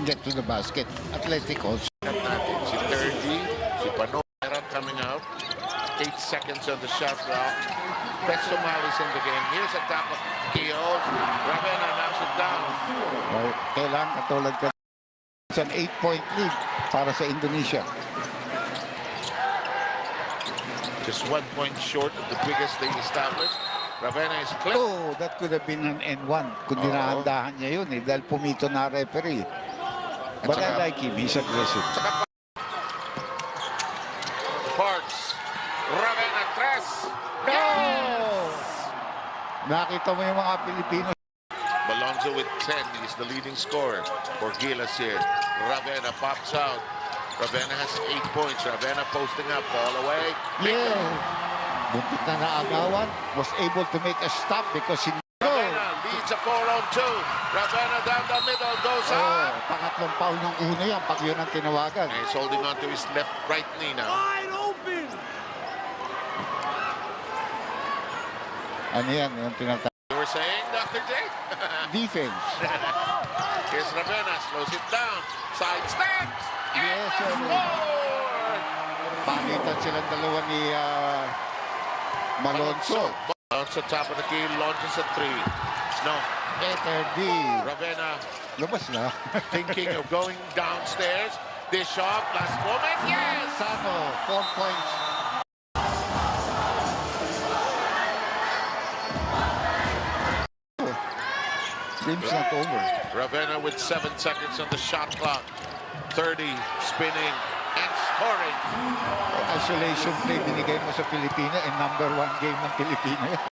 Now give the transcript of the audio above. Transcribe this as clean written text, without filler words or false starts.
get to the basket. Athletic also. Natin si Terdy, si Panora coming out. 8 seconds on the shot clock. Best Somalis in the game. Here's a top of Keo. Ravenna knocks it down. Kailangan katulad ka. It's an 8-point lead para sa Indonesia. Just 1 point short of the biggest they established. Ravenna is clipped. Oh, that could have been an N1 kung dinahandahan niya yun dahil pumito na referee. But I like him. He's aggressive. Parks. Ravenna tres. Yes! Nakita mo yung mga Pilipino. Balonzo with 10. He's the leading scorer for Gilas here. Ravenna pops out. Ravenna has 8 points. Ravenna posting up. Ball away. Yeah. Buntit na naagawan. Was able to make a stop because he... Ravenna leads a 4-on-2. Ravenna down the middle. Goes out. Pangatlong foul ng una yan pag yun ang tinawagan. And he's holding on to his right knee now. Wide open. Ano yan? Yung tinatawag. You were saying, Dr. J? Defense. Here's Ravenna. Slows it down. Side steps. Yes, sir. Score! Pagitan silang dalawa ni Malonzo. Malonzo top of the key. Launches a 3. No. Terdy. Ravenna Lumabas na. thinking of going downstairs. This shot. Last moment. Yes! Sano, 4 points. Game's not over. Ravenna with 7 seconds on the shot clock. 30, spinning, and scoring. Isolation play binigay mo sa Pilipina and #1 game ng Pilipina.